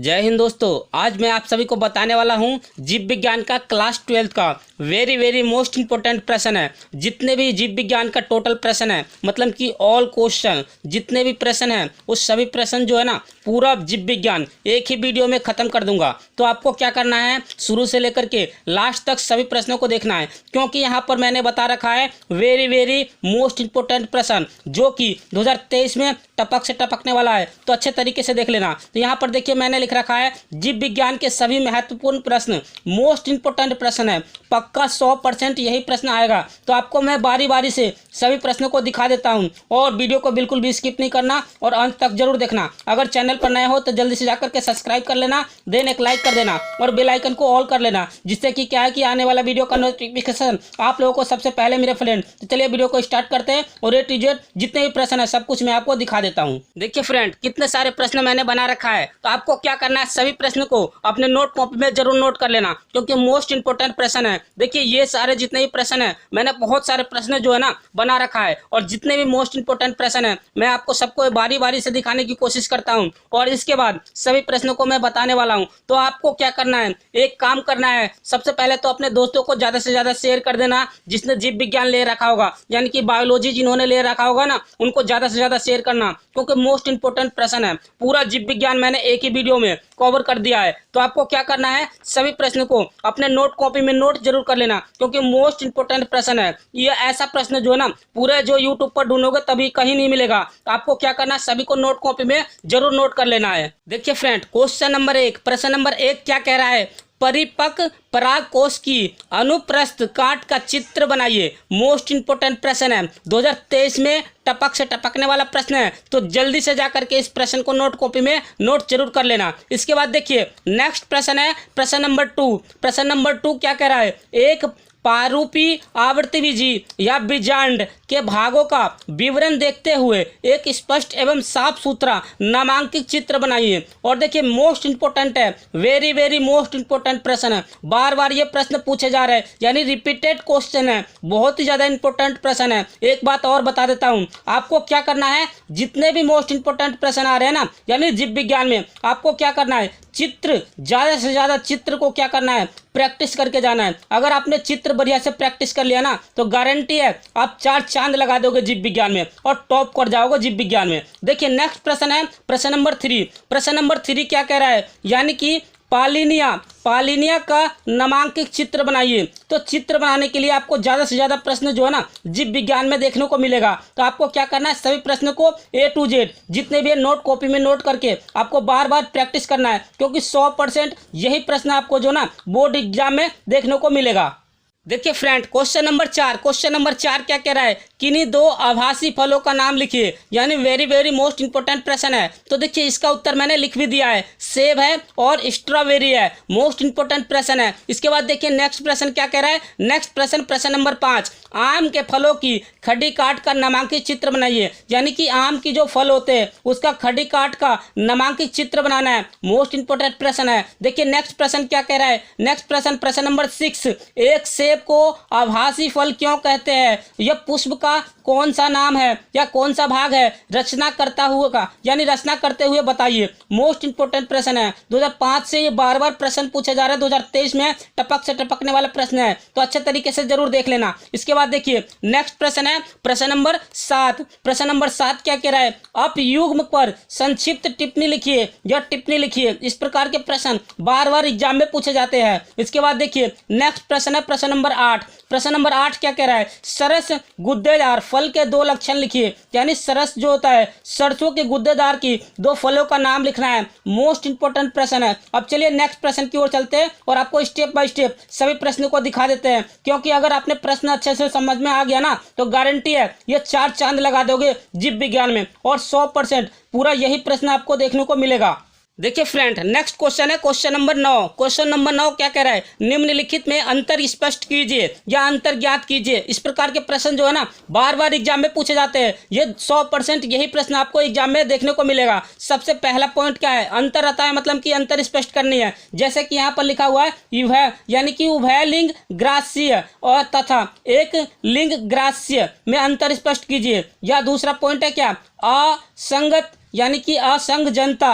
जय हिंद दोस्तों। आज मैं आप सभी को बताने वाला हूं जीव विज्ञान का क्लास 12 का वेरी मोस्ट इंपॉर्टेंट प्रश्न है। जितने भी जीव विज्ञान का टोटल प्रश्न है, मतलब कि ऑल क्वेश्चन जितने भी प्रश्न हैं, उस सभी प्रश्न जो है ना पूरा जीव विज्ञान एक ही वीडियो में ख़त्म कर दूंगा। तो आपको क्या करना है, शुरू से लेकर के लास्ट तक सभी प्रश्नों को देखना है, क्योंकि यहाँ पर मैंने बता रखा है वेरी मोस्ट इंपॉर्टेंट प्रश्न जो कि 2023 में टपक से टपकने वाला है। तो अच्छे तरीके से देख लेना। तो यहाँ पर देखिए मैंने लिख रखा है जीव विज्ञान के सभी महत्वपूर्ण प्रश्न, मोस्ट इंपोर्टेंट प्रश्न है, पक्का 100% यही प्रश्न आएगा। तो आपको मैं बारी बारी से सभी प्रश्नों को दिखा देता हूं और वीडियो को बिल्कुल भी स्किप नहीं करना और अंत तक जरूर देखना। अगर चैनल पर नए हो तो जल्दी से जाकर के सब्सक्राइब कर लेना, देन एक लाइक कर देना और बेल आइकन को ऑल कर लेना, जिससे कि क्या है कि आने वाला वीडियो का नोटिफिकेशन आप लोगों को सबसे पहले मेरे फ्रेंड। तो चलिए वीडियो को स्टार्ट करते हैं और ए टू जेड जितने भी प्रश्न है सब कुछ मैं आपको दिखा देता हूँ। देखिए फ्रेंड, कितने सारे प्रश्न मैंने बना रखा है। तो आपको क्या करना है, सभी प्रश्न को अपने नोट कॉपी में जरूर नोट कर लेना, क्योंकि मोस्ट इंपोर्टेंट प्रश्न है। देखिए ये सारे जितने भी प्रश्न है, मैंने बहुत सारे प्रश्न जो है ना बना रखा है और जितने भी मोस्ट इंपोर्टेंट प्रश्न है मैं आपको सबको बारी बारी से दिखाने की कोशिश करता हूं और इसके बाद सभी प्रश्नों को मैं बताने वाला हूं। तो आपको क्या करना है, एक काम करना है, सबसे पहले तो अपने दोस्तों को ज्यादा से ज्यादा शेयर कर देना जिसने जीव विज्ञान ले रखा होगा, यानी कि बायोलॉजी जिन्होंने ले रखा होगा ना, उनको ज्यादा से ज्यादा शेयर करना, क्योंकि मोस्ट इंपोर्टेंट प्रश्न है। पूरा जीव विज्ञान मैंने एक ही वीडियो में कवर कर दिया है। तो आपको क्या करना है, सभी प्रश्न को अपने नोट कॉपी में नोट जरूर कर लेना, क्योंकि मोस्ट इंपोर्टेंट प्रश्न है। ये ऐसा प्रश्न जो है ना पूरे जो यूट्यूब पर ढूंढोगे तभी कहीं नहीं मिलेगा। तो आपको क्या करना है, सभी को नोट कॉपी में जरूर नोट कर लेना है। देखिए फ्रेंड, क्वेश्चन नंबर 1, प्रश्न नंबर 1 क्या कह रहा है, परिपक्व परागकोश की अनुप्रस्थ काट का चित्र बनाइए। मोस्ट इंपोर्टेंट प्रश्न है, 2023 में टपक से टपकने वाला प्रश्न है। तो जल्दी से जाकर के इस प्रश्न को नोट कॉपी में नोट जरूर कर लेना। इसके बाद देखिए नेक्स्ट प्रश्न है प्रश्न नंबर 2। प्रश्न नंबर 2 क्या कह रहा है, एक पारूपी आवृत्तिबीजी या बीजांड के भागों का विवरण देखते हुए एक स्पष्ट एवं साफ सुथरा नामांकित चित्र बनाइए। और देखिए मोस्ट इंपोर्टेंट है, वेरी मोस्ट इंपोर्टेंट प्रश्न है। बार बार ये प्रश्न पूछे जा रहे हैं, यानी रिपीटेड क्वेश्चन है, बहुत ही ज्यादा इंपॉर्टेंट प्रश्न है। एक बात और बता देता हूँ, आपको क्या करना है, जितने भी मोस्ट इंपोर्टेंट प्रश्न आ रहे हैं ना, यानी जीव विज्ञान में, आपको क्या करना है, चित्र ज्यादा से ज्यादा चित्र को क्या करना है, प्रैक्टिस करके जाना है। अगर आपने चित्र बढ़िया से प्रैक्टिस कर लिया ना, तो गारंटी है आप 4 चांद लगा दोगे जीव विज्ञान में और टॉप कर जाओगे जीव विज्ञान में। देखिए नेक्स्ट प्रश्न है प्रश्न नंबर 3। प्रश्न नंबर 3 क्या कह रहा है, यानी कि पालिनिया का नामांकित चित्र बनाइए। तो चित्र बनाने के लिए आपको ज़्यादा से ज़्यादा प्रश्न जो है ना जीव विज्ञान में देखने को मिलेगा। तो आपको क्या करना है, सभी प्रश्न को ए टू जेड जितने भी नोट कॉपी में नोट करके आपको बार बार प्रैक्टिस करना है, क्योंकि 100% यही प्रश्न आपको जो ना बोर्ड एग्जाम में देखने को मिलेगा। देखिए फ्रेंड, क्वेश्चन नंबर 4 क्या कह रहा है, किन्हीं 2 आभासी फलों का नाम लिखिए, यानी वेरी मोस्ट इंपोर्टेंट प्रश्न है। तो देखिए इसका उत्तर मैंने लिख भी दिया है, सेब है और स्ट्रॉबेरी है, मोस्ट इंपोर्टेंट प्रश्न है। इसके बाद देखिए नेक्स्ट प्रश्न क्या कह रहा है, नेक्स्ट प्रश्न नंबर 5, आम के फलों की खड्डी काट कर नामांकित चित्र बनाइए। यानी कि आम की जो फल होते हैं उसका खड्डी काट का नामांकित चित्र बनाना है, मोस्ट इंपोर्टेंट प्रश्न है। देखिए नेक्स्ट प्रश्न क्या कह रहा है, नेक्स्ट प्रश्न नंबर 6, एक सेब को आभासी फल क्यों कहते हैं, यह पुष्प का कौन सा नाम है या कौन सा भाग है, रचना करते हुए बताइए। मोस्ट इंपोर्टेंट प्रश्न है, 2005 से ये बार बार प्रश्न पूछे जा रहे हैं, 2023 में टपक से टपकने वाला प्रश्न है। तो अच्छे तरीके से जरूर देख लेना। इसके बाद देखिए नेक्स्ट प्रश्न है प्रश्न नंबर 7। प्रश्न नंबर 7 क्या कह रहा है, अपयुग्म पर संक्षिप्त टिप्पणी लिखिए या टिप्पणी लिखिए। इस प्रकार के प्रश्न बार बार एग्जाम में पूछे जाते हैं। इसके बाद देखिए नेक्स्ट प्रश्न है प्रश्न नंबर 8। प्रश्न नंबर 8 क्या कह रहा है, सरस गुद्देदार फल के 2 लक्षण लिखिए। यानी सरस जो होता है, सरसों के गुद्देदार की 2 फलों का नाम लिखना है, मोस्ट इंपोर्टेंट प्रश्न है। अब चलिए नेक्स्ट प्रश्न की ओर चलते हैं और आपको स्टेप बाय स्टेप सभी प्रश्नों को दिखा देते हैं, क्योंकि अगर आपने प्रश्न अच्छे से समझ में आ गया ना, तो गारंटी है ये 4 चांद लगा दोगे जीव विज्ञान में और 100% पूरा यही प्रश्न आपको देखने को मिलेगा। देखिए फ्रेंड, नेक्स्ट क्वेश्चन है क्वेश्चन नंबर 9। क्वेश्चन नंबर 9 क्या कह रहा है, निम्नलिखित में अंतर स्पष्ट कीजिए या अंतर ज्ञात कीजिए। इस प्रकार के प्रश्न जो है ना बार बार एग्जाम में पूछे जाते हैं। ये 100% यही प्रश्न आपको एग्जाम में देखने को मिलेगा। सबसे पहला पॉइंट क्या है, अंतर आता है, मतलब कि अंतर स्पष्ट करनी है। जैसे कि यहाँ पर लिखा हुआ है उभय, यानी कि उभय लिंग ग्रास्य और तथा एक लिंग ग्रास्य में अंतर स्पष्ट कीजिए। या दूसरा पॉइंट है क्या, असंगत यानी कि असंग जनता,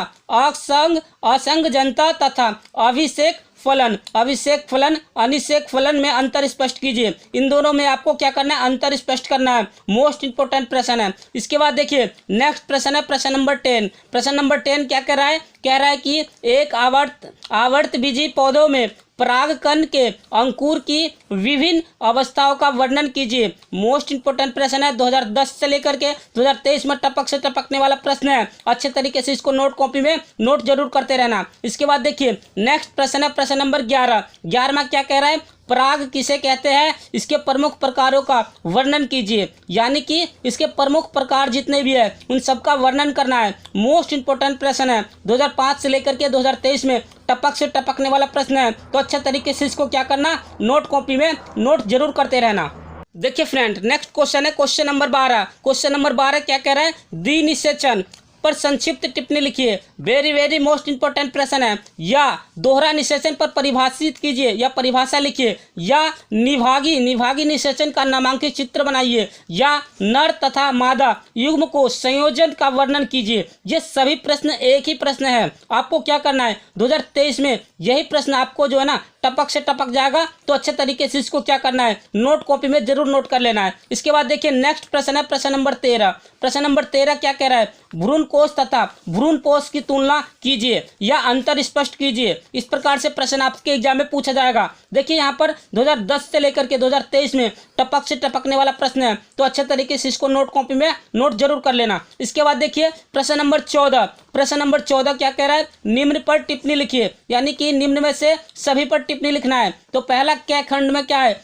असंग जनता तथा अभिषेक फलन अनिषेक फलन में अंतर स्पष्ट कीजिए। इन दोनों में आपको क्या करना है, अंतर स्पष्ट करना है। मोस्ट इंपोर्टेंट प्रश्न है। इसके बाद देखिए नेक्स्ट प्रश्न है प्रश्न नंबर 10। प्रश्न नंबर 10 क्या कह रहा है, कह रहा है कि एक आवर्तबीजी पौधों में परागकण के अंकुर की विभिन्न अवस्थाओं का वर्णन कीजिए। मोस्ट इंपोर्टेंट प्रश्न है, 2010 से लेकर के 2023 में टपक से टपकने वाला प्रश्न है। अच्छे तरीके से इसको नोट कॉपी में नोट जरूर करते रहना। इसके बाद देखिए नेक्स्ट प्रश्न है प्रश्न नंबर 11। 11वां क्या कह रहा है, पराग किसे कहते हैं, इसके प्रमुख प्रकारों का वर्णन कीजिए। यानी कि इसके प्रमुख प्रकार जितने भी है उन सबका वर्णन करना है। मोस्ट इंपोर्टेंट प्रश्न है, 2005 से लेकर के 2023 में टपक से टपकने वाला प्रश्न है। तो अच्छे तरीके से इसको क्या करना, नोट कॉपी में नोट जरूर करते रहना। देखिए फ्रेंड नेक्स्ट क्वेश्चन है क्वेश्चन नंबर 12। क्वेश्चन नंबर 12 क्या कह रहा है, द्विनिषेचन पर संक्षिप्त टिप्पणी लिखिए। वेरी मोस्ट इंपोर्टेंट प्रश्न है। या दोहरा निषेचन पर परिभाषित कीजिए या परिभाषा लिखिए। या निभागी निषेचन का नामांकित चित्र बनाइए। या नर तथा मादा युग्म को संयोजन का वर्णन कीजिए। ये सभी प्रश्न एक ही प्रश्न है। आपको क्या करना है, 2023 में यही प्रश्न आपको जो है ना टपक से टपक जाएगा। तो अच्छे तरीके से इसको क्या करना है, नोट कॉपी में जरूर नोट कर लेना है। इसके बाद देखिए नेक्स्ट प्रश्न है प्रश्न नंबर 13। प्रश्न नंबर 13 क्या कह रहा है, भ्रूण कोष तथा भ्रूण कोष की तुलना कीजिए या अंतर स्पष्ट कीजिए। इस प्रकार से प्रश्न आपके एग्जाम में पूछा जाएगा। देखिए यहाँ पर 2010 से लेकर के 2023 में टपक से टपकने वाला प्रश्न है। तो अच्छे तरीके से इसको नोट कॉपी में नोट जरूर कर लेना। इसके बाद देखिए प्रश्न नंबर 14। प्रश्न नंबर 14 क्या कह रहा है, निम्न पर टिप्पणी लिखिए। यानी कि निम्न में से सभी पर टिप्पणी लिखना है। तो पहला क्या खंड में क्या है,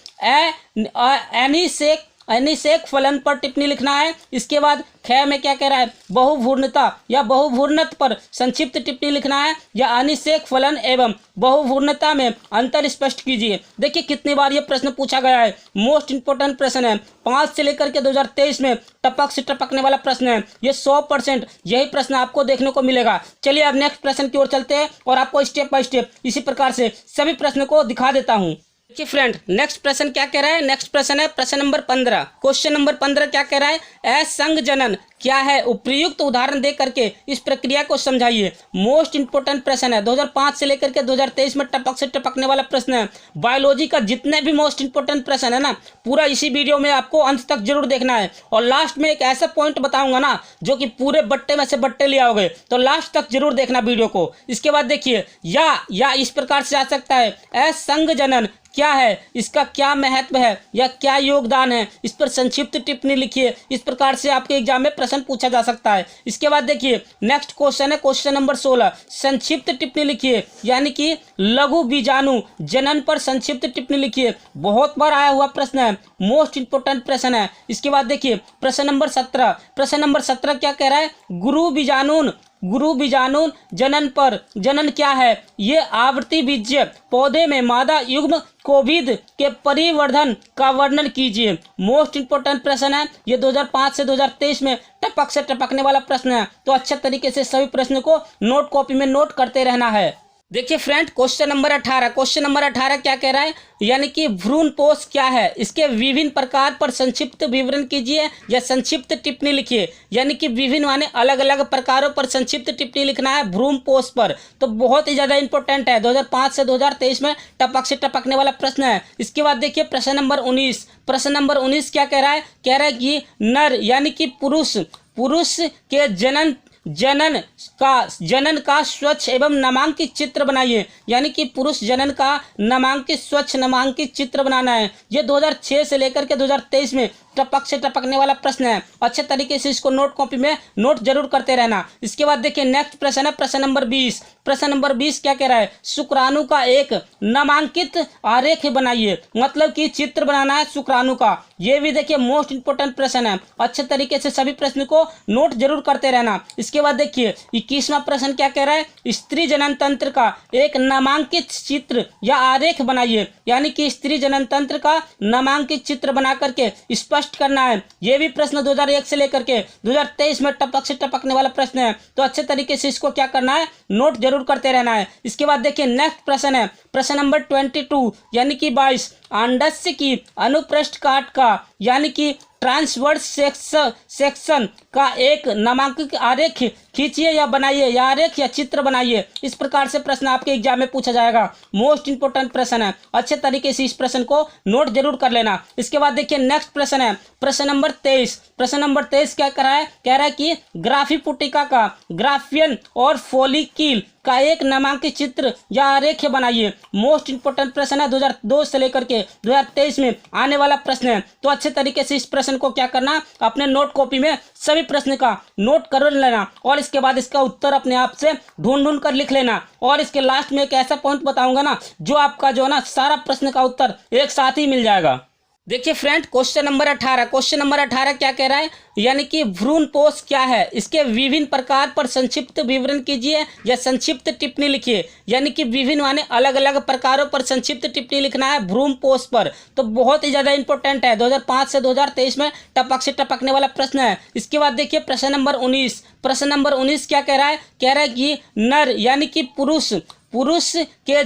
अनिषेक फलन पर टिप्पणी लिखना है। इसके बाद ख में क्या कह रहा है, बहुभूर्णता या बहुभूर्णत पर संक्षिप्त टिप्पणी लिखना है। या अनिषेक फलन एवं बहुभूर्णता में अंतर स्पष्ट कीजिए। देखिए कितनी बार ये प्रश्न पूछा गया है। मोस्ट इंपोर्टेंट प्रश्न है। 5 से लेकर के 2023 में टपक से टपकने वाला प्रश्न है। ये 100% यही प्रश्न आपको देखने को मिलेगा। चलिए अब नेक्स्ट प्रश्न की ओर चलते हैं और आपको स्टेप बाय स्टेप इसी प्रकार से सभी प्रश्न को दिखा देता हूँ। देखिए फ्रेंड नेक्स्ट प्रश्न क्या कह रहा है, नेक्स्ट प्रश्न है प्रश्न नंबर 15। क्वेश्चन नंबर 15 क्या कह रहा है, असंग जनन क्या है, उपयुक्त उदाहरण दे करके इस प्रक्रिया को समझाइए। मोस्ट इंपोर्टेंट प्रश्न है। 2005 से लेकर के 2023 में टपक से टपकने वाला प्रश्न है। बायोलॉजी का जितने भी मोस्ट इंपोर्टेंट प्रश्न है ना, पूरा इसी वीडियो में आपको अंत तक जरूर देखना है। और लास्ट में एक ऐसा पॉइंट बताऊंगा ना जो कि पूरे बट्टे में से बट्टे ले आओगे। तो लास्ट तक जरूर देखना वीडियो को। इसके बाद देखिए या इस प्रकार से आ सकता है, असंग जनन क्या है, इसका क्या महत्व है या क्या योगदान है, इस पर संक्षिप्त टिप्पणी लिखिए। इस प्रकार से आपके एग्जाम में प्रश्न पूछा जा सकता है। इसके बाद देखिए नेक्स्ट क्वेश्चन है क्वेश्चन नंबर 16। संक्षिप्त टिप्पणी लिखिए। यानी कि लघु बीजाणु जनन पर संक्षिप्त टिप्पणी लिखिए। बहुत बार आया हुआ प्रश्न है, मोस्ट इंपोर्टेंट प्रश्न है। इसके बाद देखिए प्रश्न नंबर 17। प्रश्न नंबर 17 क्या कह रहा है, गुरु बीजाणु जनन क्या है, ये आवृत्ति बीज्य पौधे में मादा युग्म कोविद के परिवर्धन का वर्णन कीजिए। मोस्ट इंपोर्टेंट प्रश्न है। ये 2005 से 2023 में टपक से टपकने वाला प्रश्न है। तो अच्छे तरीके से सभी प्रश्न को नोट कॉपी में नोट करते रहना है। देखिए friend question number 18। Question number 18 क्या कह रहा है, यानी कि भ्रूणपोष क्या है, इसके विभिन्न प्रकार पर संक्षिप्त विवरण कीजिए या संक्षिप्त टिप्पणी लिखिए। यानी कि विभिन्न माने अलग अलग प्रकारों पर संक्षिप्त टिप्पणी लिखना है भ्रूणपोष पर। तो बहुत ही ज़्यादा इंपॉर्टेंट है। 2005 से 2023 में टपक से टपकने वाला प्रश्न है। इसके बाद देखिए प्रश्न नंबर 19। प्रश्न नंबर 19 क्या कह रहा है, कह रहा है कि नर यानी कि पुरुष के जनन का स्वच्छ एवं नामांकित चित्र बनाइए। यानी कि पुरुष जनन का नामांकित स्वच्छ नामांकित चित्र बनाना है। ये 2006 से लेकर के 2023 में टपक से टपकने वाला प्रश्न है। अच्छे तरीके से इसको नोट कॉपी में नोट जरूर करते रहना। इसके बाद देखिए नेक्स्ट प्रश्न है प्रश्न नंबर 20। प्रश्न नंबर 20 क्या कह रहा है, शुक्राणु का एक नामांकित आरेख बनाइए। मतलब कि चित्र बनाना है शुक्राणु का। ये भी देखिए मोस्ट इंपोर्टेंट प्रश्न है। अच्छे तरीके से सभी प्रश्न को नोट जरूर करते रहना। इसके बाद देखिए 21वां प्रश्न क्या कह रहा है, स्त्री जनन तंत्र का एक नामांकित चित्र या आरेख बनाइए। यानी कि स्त्री जनन तंत्र का नामांकित चित्र बना करके स्पष्ट करना है। यह भी प्रश्न 2001 से लेकर के 2023 में टपक से टपकने वाला प्रश्न है। तो अच्छे तरीके से इसको क्या करना है, नोट जरूर करते रहना है। इसके बाद देखिए नेक्स्ट प्रश्न है प्रश्न नंबर 22 यानी कि 22। अंडस्य की अनुप्रस्थ काट का यानी कि ट्रांसवर्स सेक्शन का एक नामांकित आरेख खींचिए या बनाइए, या आरेख या चित्र बनाइए। इस प्रकार से प्रश्न आपके एग्जाम में पूछा जाएगा। मोस्ट इंपोर्टेंट प्रश्न है, अच्छे तरीके से इस प्रश्न को नोट जरूर कर लेना। इसके बाद देखिए नेक्स्ट प्रश्न है प्रश्न नंबर 23। प्रश्न नंबर 23 क्या कह रहा है कि ग्राफी पुटिका का ग्राफियन और फॉलिक्यूल का एक नामांकित चित्र या आरेख बनाइए। मोस्ट इंपोर्टेंट प्रश्न है, 2002 से लेकर के 2023 में आने वाला प्रश्न है। तो अच्छे तरीके से इस प्रश्न को क्या करना, अपने नोट कॉपी में सभी प्रश्न का नोट कर लेना और इसके बाद इसका उत्तर अपने आप से ढूंढ कर लिख लेना। और इसके लास्ट में एक ऐसा पॉइंट बताऊंगा ना, जो आपका जो है ना सारा प्रश्न का उत्तर एक साथ ही मिल जाएगा। देखिए फ्रेंड, क्वेश्चन नंबर 18 क्या कह रहा है, यानी कि भ्रूण पोष क्या है, इसके विभिन्न प्रकार पर संक्षिप्त विवरण कीजिए या संक्षिप्त टिप्पणी लिखिए। यानी कि विभिन्न माने अलग अलग प्रकारों पर संक्षिप्त टिप्पणी लिखना है भ्रूण पोष पर। तो बहुत ही ज़्यादा इंपॉर्टेंट है, 2005 से 2023 में टपक से टपकने वाला प्रश्न है। इसके बाद देखिए प्रश्न नंबर 19 क्या कह रहा है कि नर यानी कि पुरुष के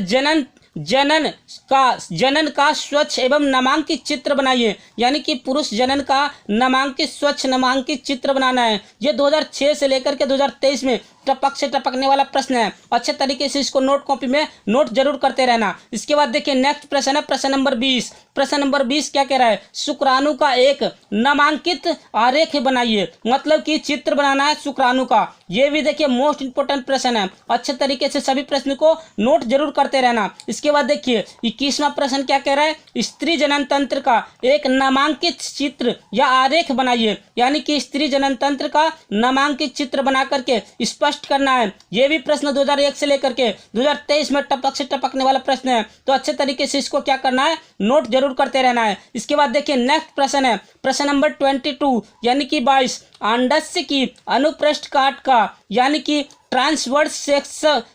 जनन का स्वच्छ एवं नामांकित चित्र बनाइए। यानी कि पुरुष जनन का स्वच्छ नामांकित चित्र बनाना है। ये 2006 से लेकर के 2023 में टपक से टपकने वाला प्रश्न है। अच्छे तरीके से इसको नोट कॉपी में नोट जरूर करते रहना। इसके बाद देखिए नेक्स्ट प्रश्न है प्रश्न नंबर 20। प्रश्न नंबर 20 क्या कह रहा है, शुक्राणु का एक नामांकित आरेख बनाइए। मतलब कि चित्र बनाना है शुक्राणु का। ये भी देखिए मोस्ट इंपोर्टेंट प्रश्न है, अच्छे तरीके से सभी प्रश्न को नोट जरूर करते रहना। इसके बाद देखिए 21वां प्रश्न क्या कह रहा है, स्त्री जनन तंत्र का एक नामांकित चित्र या आरेख बनाइए। यानी कि स्त्री जनन तंत्र का नामांकित चित्र बना करके स्पष्ट करना है। यह भी प्रश्न 2001 से लेकर के 2023 में टपक से टपकने वाला प्रश्न है। तो अच्छे तरीके से इसको क्या करना है, नोट जरूर करते रहना है। इसके बाद देखिए नेक्स्ट प्रश्न है प्रश्न नंबर 22 यानी कि 22, अंडस्य की अनुप्रस्थ काट का यानी कि ट्रांसवर्स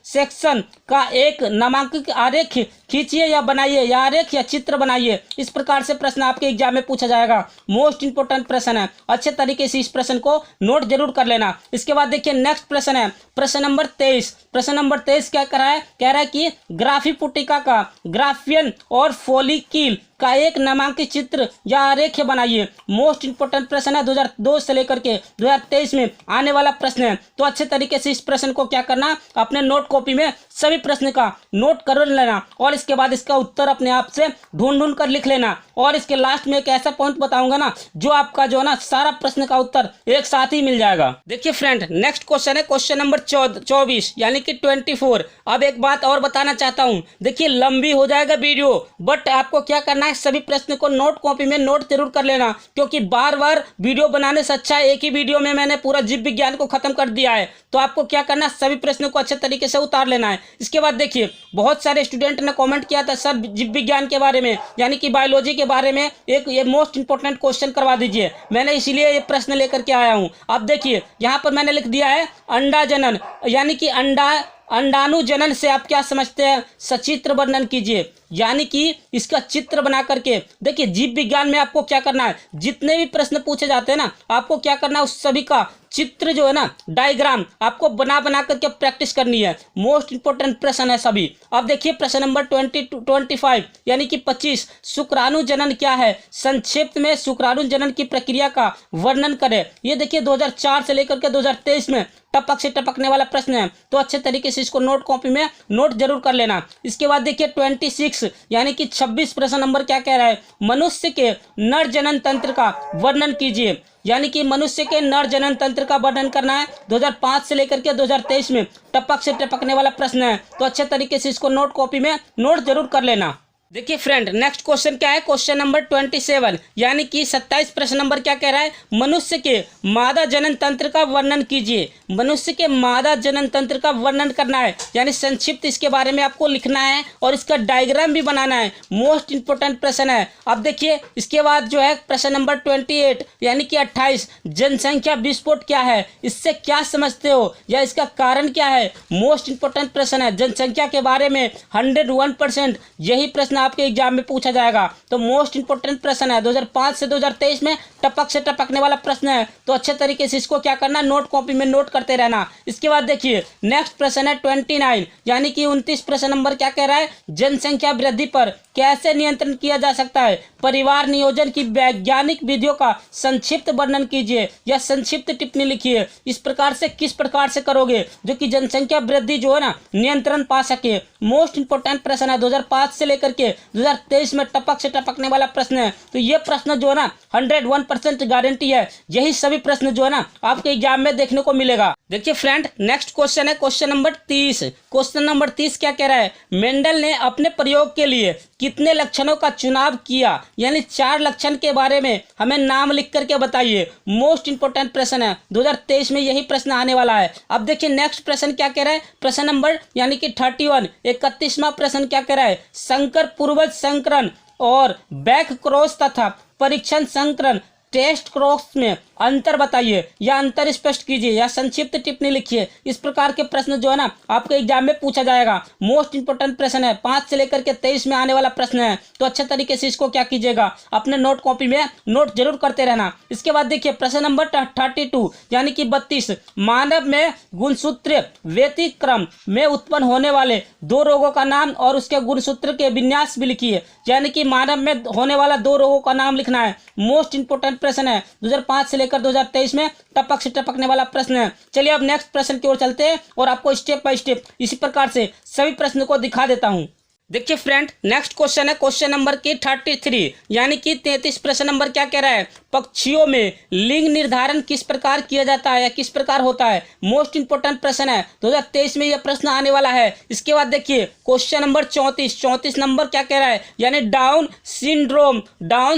सेक्शन का एक नामांकित आरेख खींचिए या बनाइए, या आरेख या चित्र बनाइए। इस प्रकार से प्रश्न आपके एग्जाम में पूछा जाएगा। मोस्ट इंपोर्टेंट प्रश्न है, अच्छे तरीके से इस प्रश्न को नोट जरूर कर लेना। इसके बाद देखिए नेक्स्ट प्रश्न है प्रश्न नंबर 23। प्रश्न नंबर 23 क्या कह रहा है कि ग्राफी पुटिका का ग्राफियन और फॉलिक्यूल का एक नामांकित चित्र या आरेख बनाइए। मोस्ट इंपोर्टेंट प्रश्न है, 2002 से लेकर के 2023 में आने वाला प्रश्न है। तो अच्छे तरीके से इस प्रश्न को क्या करना, अपने नोट कॉपी में सभी प्रश्न का नोट कर लेना और इसके बाद इसका उत्तर अपने आप से ढूंढ कर लिख लेना। और इसके लास्ट में एक ऐसा पॉइंट बताऊंगा ना, जो आपका जो है ना सारा प्रश्न का उत्तर एक साथ ही मिल जाएगा। देखिए फ्रेंड, नेक्स्ट क्वेश्चन है क्वेश्चन नंबर 24 यानी कि 24। अब एक बात और बताना चाहता हूँ, देखिए लंबी हो जाएगा वीडियो, बट आपको क्या करना है, सभी प्रश्न को नोट कॉपी में नोट जरूर कर लेना। क्योंकि बार बार वीडियो बनाने से अच्छा है एक ही वीडियो में मैंने पूरा जीव विज्ञान को खत्म कर दिया है। तो आपको क्या करना है, सभी प्रश्नों को अच्छे तरीके से उतार लेना है। इसके बाद देखिए बहुत सारे स्टूडेंट ने कमेंट किया था सर जीव विज्ञान के बारे में यानी कि बायोलॉजी के बारे में एक ये मोस्ट इंपोर्टेंट क्वेश्चन करवा दीजिए। मैंने इसीलिए ये प्रश्न लेकर के आया हूँ। अब देखिए यहाँ पर मैंने लिख दिया है अंडा जनन यानी कि अंडाणु जनन से आप क्या समझते हैं, सचित्र वर्णन कीजिए। यानी कि इसका चित्र बना करके देखिए जीव विज्ञान में आपको क्या करना है, जितने भी प्रश्न पूछे जाते हैं ना, आपको क्या करना है, उस सभी का चित्र जो है ना, डायग्राम आपको बना करके प्रैक्टिस करनी है। मोस्ट इंपोर्टेंट प्रश्न है सभी। अब देखिए प्रश्न नंबर 25 यानी कि 25, शुक्राणु जनन क्या है, संक्षिप्त में शुक्राणु जनन की प्रक्रिया का वर्णन करें। ये देखिए 2004 से लेकर के 2023 में टपक से टपकने वाला प्रश्न है। तो अच्छे तरीके से इसको नोट कॉपी में नोट जरूर कर लेना। इसके बाद देखिए 26 यानी कि 26 प्रश्न नंबर क्या कह रहा है, मनुष्य के नर जनन तंत्र का वर्णन कीजिए। यानी कि मनुष्य के नर जनन तंत्र का वर्णन करना है। 2005 से लेकर के 2023 में टपक से टपकने वाला प्रश्न है। तो अच्छे तरीके से इसको नोट कॉपी में नोट जरूर कर लेना। देखिए फ्रेंड, नेक्स्ट क्वेश्चन क्या है, क्वेश्चन नंबर 27 यानी कि 27 प्रश्न नंबर क्या कह रहा है, मनुष्य के मादा जनन तंत्र का वर्णन कीजिए। मनुष्य के मादा जनन तंत्र का वर्णन करना है, यानी संक्षिप्त इसके बारे में आपको लिखना है और इसका डायग्राम भी बनाना है। मोस्ट इंपोर्टेंट प्रश्न है। अब देखिए इसके बाद जो है प्रश्न नंबर 28 यानी कि 28, जनसंख्या विस्फोट क्या है, इससे क्या समझते हो या इसका कारण क्या है। मोस्ट इंपोर्टेंट प्रश्न है, जनसंख्या के बारे में 101% यही प्रश्न आपके एग्जाम में पूछा जाएगा। तो मोस्ट इंपोर्टेंट प्रश्न है, 2005 से 2023 में टपक से टपकने वाला प्रश्न है। तो अच्छे तरीके से इसको क्या करना, नोट कॉपी में नोट करते रहना। इसके बाद देखिए नेक्स्ट प्रश्न है 29 यानी कि 29 प्रश्न नंबर क्या कह रहा है, जनसंख्या वृद्धि पर कैसे नियंत्रण किया जा सकता है, परिवार नियोजन की वैज्ञानिक विधियों का संक्षिप्त वर्णन कीजिए या संक्षिप्त टिप्पणी लिखिए। इस प्रकार से किस प्रकार से करोगे जो कि जनसंख्या वृद्धि जो है ना नियंत्रण पा सके। मोस्ट इंपोर्टेंट प्रश्न है, 2005 से लेकर के 2023 में टपक से टपकने वाला प्रश्न है। तो ये प्रश्न जो है ना 101% गारंटी है, यही सभी प्रश्न जो है ना आपके एग्जाम में देखने को मिलेगा। देखिए फ्रेंड नेक्स्ट क्वेश्चन है क्वेश्चन नंबर 30। क्वेश्चन नंबर 30 क्या कह रहा है, मेंडल ने अपने प्रयोग के लिए कितने लक्षणों का चुनाव किया, यानी 4 लक्षण के बारे में हमें नाम लिख करके बताइए। मोस्ट इंपोर्टेंट प्रश्न है, 2023 में यही प्रश्न आने वाला है। अब देखिए नेक्स्ट प्रश्न क्या कह रहा है, प्रश्न नंबर यानी कि 31 31वां प्रश्न क्या कह रहा है, संकर पूर्वज संकरण और बैक क्रॉस तथा परीक्षण संकरण टेस्ट क्रॉस में अंतर बताइए या अंतर स्पष्ट कीजिए या संक्षिप्त टिप्पणी लिखिए। इस प्रकार के प्रश्न जो है ना आपके एग्जाम में पूछा जाएगा। मोस्ट इंपोर्टेंट प्रश्न है, 5 से लेकर के 23 में आने वाला प्रश्न है। तो अच्छे तरीके से इसको क्या कीजिएगा, अपने नोट कॉपी में नोट जरूर करते रहना। इसके बाद देखिए प्रश्न नंबर 32 यानी कि 32, मानव में गुणसूत्र व्यतिक्रम में उत्पन्न होने वाले 2 रोगों का नाम और उसके गुणसूत्र के विन्यास भी लिखिए। यानी कि मानव में होने वाला 2 रोगों का नाम लिखना है। मोस्ट इंपोर्टेंट प्रश्न है, 2005 से लेकर 2023 में टपक से टपकने वाला प्रश्न है। चलिए अब नेक्स्ट प्रश्न की ओर चलते हैं और आपको स्टेप बाय स्टेप इसी प्रकार से सभी प्रश्न को दिखा देता हूं। देखिए फ्रेंड नेक्स्ट क्वेश्चन है क्वेश्चन नंबर की 33 यानी कि 33 प्रश्न नंबर क्या कह रहा है, पक्षियों में लिंग निर्धारण किस प्रकार किया जाता है या किस प्रकार होता है। मोस्ट इंपोर्टेंट प्रश्न है, 2023 में यह प्रश्न आने वाला है। इसके बाद देखिए क्वेश्चन नंबर 34 नंबर क्या कह रहा है, यानी डाउन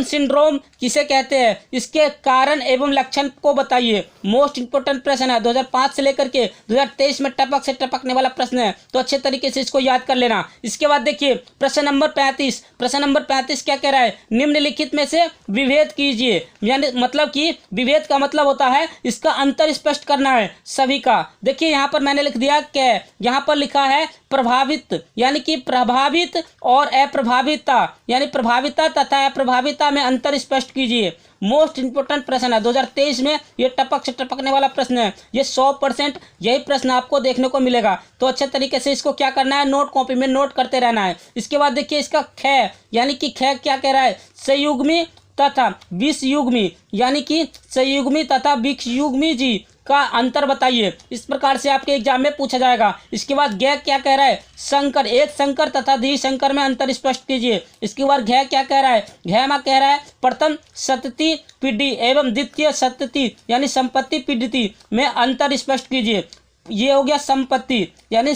सिंड्रोम किसे कहते हैं, इसके कारण एवं लक्षण को बताइए। मोस्ट इंपोर्टेंट प्रश्न है, 2005 से लेकर के 2023 में टपक से टपकने वाला प्रश्न है। तो अच्छे तरीके से इसको याद कर लेना। इसके बाद देखिए प्रश्न नंबर 35 क्या कह रहा है, निम्नलिखित में से विभेद कीजिए। यानी मतलब कि विभेद का मतलब होता है इसका अंतर स्पष्ट करना है सभी का। देखिए यहाँ पर मैंने लिख दिया क्या, यहाँ पर लिखा है प्रभावित यानी कि प्रभावित और अप्रभाविता यानी प्रभाविता तथा अप्रभाविता में अंतर स्पष्ट कीजिए। मोस्ट इंपोर्टेंट प्रश्न है, 2023 में ये टपक से टपकने वाला प्रश्न है। ये 100% यही प्रश्न आपको देखने को मिलेगा। तो अच्छे तरीके से इसको क्या करना है, नोट कॉपी में नोट करते रहना है। इसके बाद देखिए इसका ख यानी कि ख क्या कह रहा है, संयुग्मी तथा विषयुग्मी यानी कि संयुग्मी तथा विषयुग्मी जी का अंतर बताइए। इस प्रकार से आपके एग्जाम में पूछा जाएगा। इसके बाद गै क्या कह रहा है, संकर एक संकर तथा द्वि संकर में अंतर स्पष्ट कीजिए। इसके बाद घै क्या कह रहा है, घै में कह रहा है प्रथम संतति पीढ़ी एवं द्वितीय संतति यानी संपत्ति पीढ़ी में अंतर स्पष्ट कीजिए। ये हो गया संपत्ति यानी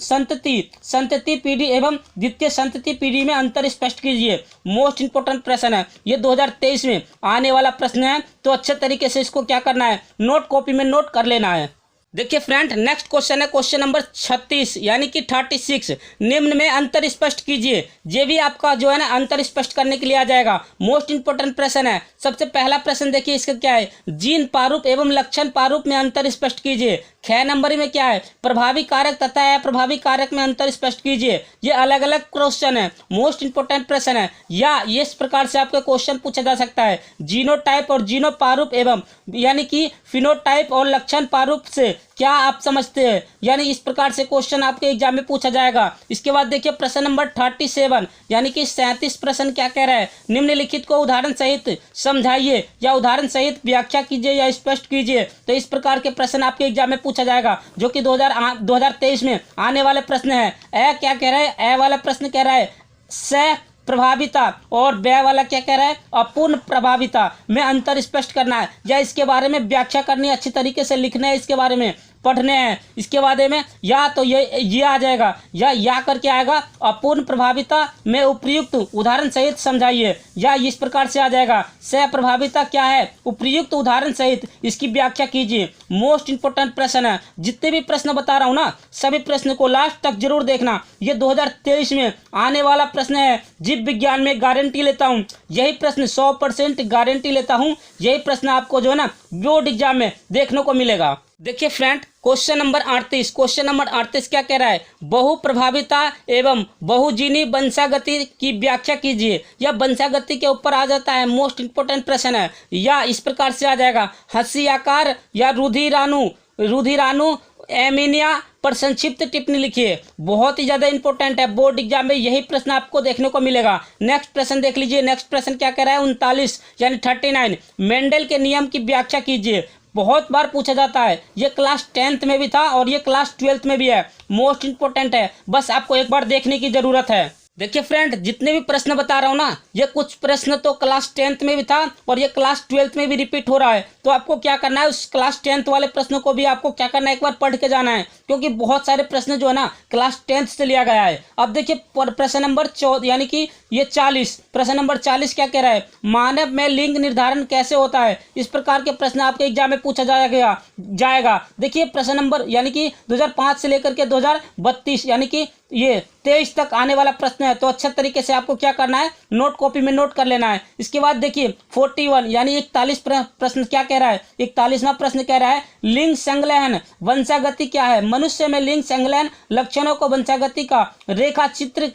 संतति पीढ़ी एवं द्वितीय संतति पीढ़ी में अंतर स्पष्ट कीजिए। मोस्ट इंपोर्टेंट प्रश्न है, ये 2023 में आने वाला प्रश्न है। तो अच्छे तरीके से इसको क्या करना है, नोट कॉपी में नोट कर लेना है। देखिए फ्रेंड नेक्स्ट क्वेश्चन है क्वेश्चन नंबर 36 यानी कि 36, निम्न में अंतर स्पष्ट कीजिए। ये भी आपका जो है ना अंतर स्पष्ट करने के लिए आ जाएगा। मोस्ट इंपोर्टेंट प्रश्न है। सबसे पहला प्रश्न देखिए इसका क्या है, जीन प्रारूप एवं लक्षण प्रारूप में अंतर स्पष्ट कीजिए। 6 नंबर में क्या है, प्रभावी कारक तथा अप्रभावी कारक में अंतर स्पष्ट कीजिए। ये अलग अलग क्वेश्चन है, मोस्ट इंपोर्टेंट प्रश्न है। या इस प्रकार से आपका क्वेश्चन पूछा जा सकता है, जीनोटाइप और जीनो प्रारूप एवं यानी कि फिनोटाइप और लक्षण प्रारूप से क्या आप समझते हैं। यानी इस प्रकार से क्वेश्चन आपके एग्जाम में पूछा जाएगा। इसके बाद देखिए प्रश्न नंबर 37 यानी कि 37 प्रश्न क्या कह रहा है, निम्नलिखित को उदाहरण सहित समझाइए या उदाहरण सहित व्याख्या कीजिए या स्पष्ट कीजिए। तो इस प्रकार के प्रश्न आपके एग्जाम में पूछा जाएगा जो कि 2023 में आने वाले प्रश्न है। ए क्या कह रहा है, ए वाला प्रश्न कह रहा है स प्रभाविता और व्यय वाला क्या कह रहा है, अपूर्ण प्रभाविता में अंतर स्पष्ट करना है या इसके बारे में व्याख्या करनी है, अच्छी तरीके से लिखना है, इसके बारे में पढ़ने हैं। इसके बाद में या तो ये आ जाएगा या करके आएगा, अपूर्ण प्रभाविता में उपयुक्त उदाहरण सहित समझाइए। या इस प्रकार से आ जाएगा, सह प्रभाविता क्या है, उपयुक्त उदाहरण सहित इसकी व्याख्या कीजिए। मोस्ट इंपोर्टेंट प्रश्न है। जितने भी प्रश्न बता रहा हूँ ना, सभी प्रश्न को लास्ट तक जरूर देखना। ये 2023 में आने वाला प्रश्न है। जीव विज्ञान में गारंटी लेता हूँ, यही प्रश्न 100% गारंटी लेता हूँ, यही प्रश्न आपको जो है ना बोर्ड एग्जाम में देखने को मिलेगा। देखिए फ्रेंड, क्वेश्चन नंबर 38 क्या कह रहा है? बहु प्रभाविता एवं बहुजीनी वंशागति की व्याख्या कीजिए। यह वंशागति के ऊपर आ जाता है, मोस्ट इंपोर्टेंट प्रश्न है। या इस प्रकार से आ जाएगा, हंसी आकार या रुधिराणु एमीनिया पर संक्षिप्त टिप्पणी लिखिए। बहुत ही ज्यादा इंपॉर्टेंट है, बोर्ड एग्जाम में यही प्रश्न आपको देखने को मिलेगा। नेक्स्ट प्रश्न देख लीजिए। नेक्स्ट प्रश्न क्या कह रहा है? 39 यानी 39, मेंडल के नियम की व्याख्या कीजिए। बहुत बार पूछा जाता है, ये क्लास 10th में भी था और ये क्लास 12th में भी है। मोस्ट इंपोर्टेंट है, बस आपको एक बार देखने की जरूरत है। देखिए फ्रेंड, जितने भी प्रश्न बता रहा हूँ ना, ये कुछ प्रश्न तो क्लास 10th में भी था और ये क्लास 12th में भी रिपीट हो रहा है। तो आपको क्या करना है, उस क्लास 10th वाले प्रश्नों को भी आपको क्या करना है, एक बार पढ़ के जाना है, क्योंकि बहुत सारे प्रश्न जो है ना क्लास 10th से लिया गया है। अब देखिए प्रश्न नंबर 14 यानी कि ये 40, प्रश्न नंबर 40 क्या कह रहा है? मानव में लिंग निर्धारण कैसे होता है? इस प्रकार के प्रश्न आपके एग्जाम में पूछा जाएगा। देखिए प्रश्न नंबर यानी कि 2005 से लेकर के 2032 यानी कि ये 23 तक आने वाला प्रश्न है। तो अच्छे तरीके से आपको क्या करना है, नोट कॉपी में नोट कर लेना है। इसके बाद देखिए 41 यानी 41 प्रश्न क्या कह रहा है? 41वां प्रश्न कह रहा है, लिंग संलयन वंशागति क्या है? मनुष्य में लिंग संलयन लक्षणों को वंशागति का रेखा चित्र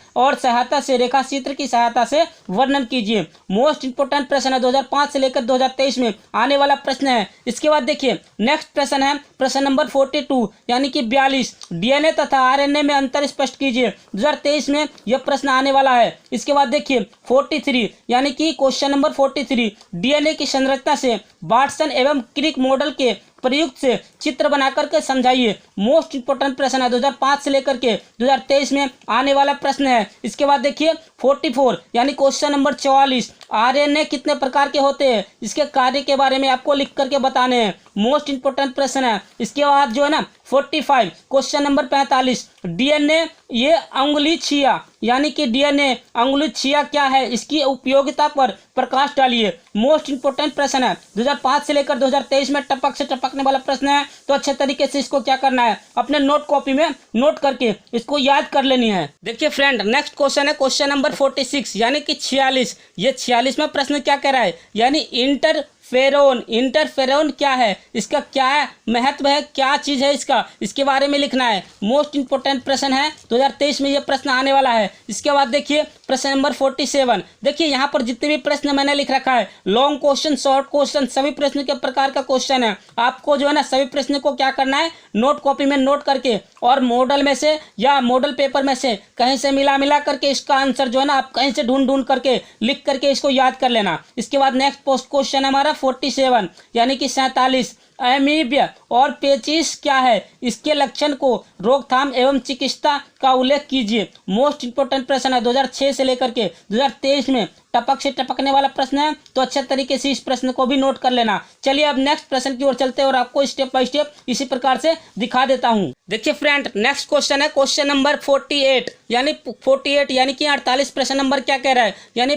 की सहायता से वर्णन कीजिए। मोस्ट इंपोर्टेंट प्रश्न है, 2005 से लेकर 2023 में आने वाला प्रश्न है। इसके बाद देखिए नेक्स्ट प्रश्न है प्रश्न नंबर 42 यानी कि 42, डीएनए तथा आरएनए में अंतर स्पष्ट कीजिए। 2023 में यह प्रश्न आने वाला है। इसके बाद देखिए 43 यानी कि क्वेश्चन नंबर 43, डीएनए की संरचना से वाटसन एवं क्रिक मॉडल के प्रयुक्त से चित्र बनाकर के समझाइए। मोस्ट इंपोर्टेंट प्रश्न है, 2005 से लेकर के 2023 में आने वाला प्रश्न है। इसके बाद देखिए 44 यानी क्वेश्चन नंबर 44, आरएनए कितने प्रकार के होते हैं? इसके कार्य के बारे में आपको लिख करके बताने हैं। मोस्ट इंपोर्टेंट प्रश्न है। इसके बाद जो है ना 45 क्वेश्चन नंबर 45, डीएनए ये अंगुली छिया यानी कि डीएनए अंगुली छिया क्या है? इसकी उपयोगिता पर प्रकाश डालिए। मोस्ट इंपोर्टेंट प्रश्न है, 2005 से लेकर 2023 में टपक से टपकने वाला प्रश्न है। तो अच्छे तरीके से इसको क्या करना है, अपने नोट कॉपी में नोट करके इसको याद कर लेनी है। देखिए फ्रेंड, नेक्स्ट क्वेश्चन है क्वेश्चन नंबर 46 यानी कि 46। ये 46वां प्रश्न क्या कह रहा है? यानी इंटरफेरोन क्या है? इसका क्या महत्व है, क्या चीज है इसके बारे में लिखना है। मोस्ट इंपोर्टेंट प्रश्न है, 2023 में यह प्रश्न आने वाला है। इसके बाद देखिए प्रश्न नंबर 47। देखिए यहाँ पर जितने भी प्रश्न मैंने लिख रखा है, लॉन्ग क्वेश्चन, शॉर्ट क्वेश्चन, सभी प्रश्न के प्रकार का क्वेश्चन है। आपको जो है ना सभी प्रश्न को क्या करना है, नोट कॉपी में नोट करके और मॉडल में से या मॉडल पेपर में से कहीं से मिला करके इसका आंसर जो है ना आप कहीं से ढूंढ करके लिख करके इसको याद कर लेना। इसके बाद नेक्स्ट पोस्ट क्वेश्चन हमारा 47 यानी कि 47, एमीबिया और पेचिस क्या है? इसके लक्षण को रोकथाम एवं चिकित्सा का उल्लेख कीजिए। मोस्ट इंपोर्टेंट प्रश्न है, 2006 से लेकर के 2023 में टपक से टपकने वाला प्रश्न है। तो अच्छे तरीके से इस प्रश्न को भी नोट कर लेना। चलिए अब नेक्स्ट प्रश्न की ओर चलते हैं और आपको स्टेप बाय स्टेप इसी प्रकार से दिखा देता हूं। देखिए फ्रेंड, नेक्स्ट क्वेश्चन है क्वेश्चन नंबर 48 यानी 48 प्रश्न नंबर क्या कह रहा है? यानी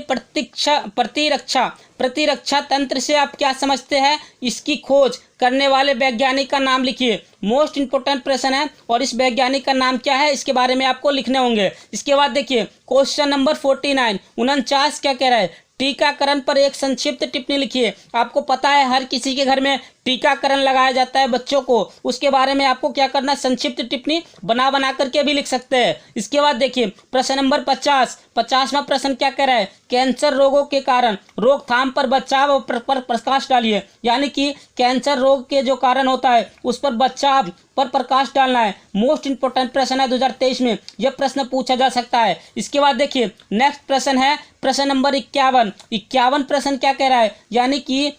प्रतिरक्षा तंत्र से आप क्या समझते हैं? इसकी खोज करने वाले वैज्ञानिक का नाम लिखिए। मोस्ट इंपोर्टेंट प्रश्न है और इस वैज्ञानिक का नाम क्या है इसके बारे में आपको लिखने होंगे। इसके बाद देखिए क्वेश्चन नंबर 49 क्या कह रहा है? टीकाकरण पर एक संक्षिप्त टिप्पणी लिखिए। आपको पता है हर किसी के घर में टीकाकरण लगाया जाता है बच्चों को, उसके बारे में आपको क्या करना है, संक्षिप्त टिप्पणी बना करके भी लिख सकते हैं। इसके बाद देखिए प्रश्न नंबर 50वां प्रश्न क्या कह रहा है? कैंसर रोगों के कारण रोकथाम पर बचाव पर प्रकाश डालिए। यानी कि कैंसर रोग के जो कारण होता है उस पर बचाव पर प्रकाश डालना है। मोस्ट इंपोर्टेंट प्रश्न है, 2023 में यह प्रश्न पूछा जा सकता है। इसके बाद देखिए नेक्स्ट प्रश्न है प्रश्न नंबर 51 प्रश्न क्या कह रहा है? यानी कि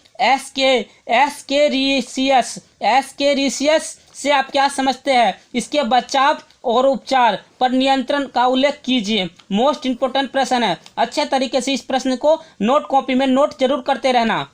एस्केरिसियस से आप क्या समझते हैं? इसके बचाव और उपचार पर नियंत्रण का उल्लेख कीजिए। मोस्ट इंपोर्टेंट प्रश्न है, अच्छे तरीके से इस प्रश्न को नोट कॉपी में नोट जरूर करते रहना।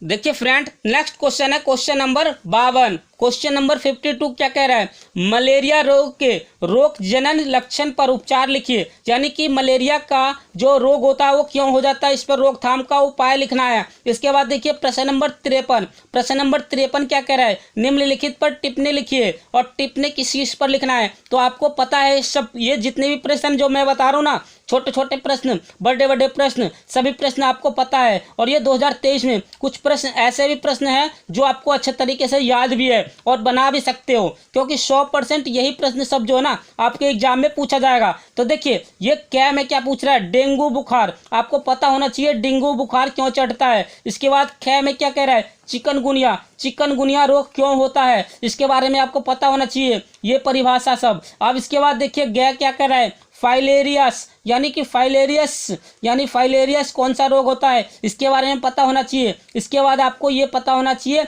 देखिए फ्रेंड, नेक्स्ट क्वेश्चन है क्वेश्चन नंबर 52। क्वेश्चन नंबर 52 क्या कह रहा है? मलेरिया रोग के रोग जनन लक्षण पर उपचार लिखिए। यानी कि मलेरिया का जो रोग होता है वो क्यों हो जाता है, इस पर रोकथाम का उपाय लिखना है। इसके बाद देखिए प्रश्न नंबर 53 क्या कह रहा है? निम्नलिखित पर टिप्पणी लिखिए और टिप्पणी किस चीज पर लिखना है। तो आपको पता है सब ये जितने भी प्रश्न जो मैं बता रहा हूँ ना छोटे छोटे प्रश्न, बड़े बड़े प्रश्न, सभी प्रश्न आपको पता है। और ये 2023 में कुछ प्रश्न ऐसे भी प्रश्न हैं जो आपको अच्छे तरीके से याद भी है और बना भी सकते हो, क्योंकि 100% यही प्रश्न सब जो है ना आपके एग्जाम में पूछा जाएगा। तो देखिए ये क्या में क्या पूछ रहा है, डेंगू बुखार, आपको पता होना चाहिए डेंगू बुखार क्यों चढ़ता है। इसके बाद ख में क्या कह रहा है, चिकनगुनिया, चिकनगुनिया रोग क्यों होता है, इसके बारे में आपको पता होना चाहिए, ये परिभाषा सब। अब इसके बाद देखिए ग क्या कह रहा है, फाइलेरियस, यानी कि फाइलेरियस कौन सा रोग होता है, इसके बारे में पता होना चाहिए। इसके बाद आपको ये पता होना चाहिए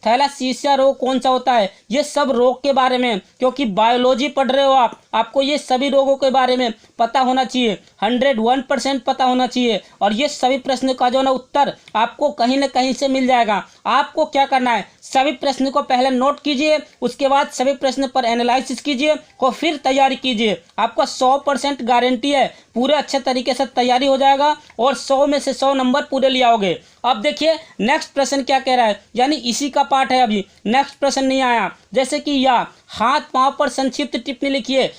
थैलासीसिया रोग कौन सा होता है। ये सब रोग के बारे में, क्योंकि बायोलॉजी पढ़ रहे हो आपको ये सभी रोगों के बारे में पता होना चाहिए, 101% पता होना चाहिए। और ये सभी प्रश्न का जो ना उत्तर आपको कहीं ना कहीं से मिल जाएगा। आपको क्या करना है, सभी प्रश्न को पहले नोट कीजिए, उसके बाद सभी प्रश्न पर एनालिसिस कीजिए और फिर तैयारी कीजिए। आपका 100% गारंटी है पूरे अच्छे तरीके से तैयारी हो जाएगा और 100 में से 100 नंबर पूरे ले आओगे। अब देखिए नेक्स्ट प्रश्न क्या कह रहा है, यानी इसी का पार्ट है, अभी नेक्स्ट प्रश्न नहीं आया। जैसे कि या हाथ पांव पर संक्षिप्त टिप्पणी लिखिए।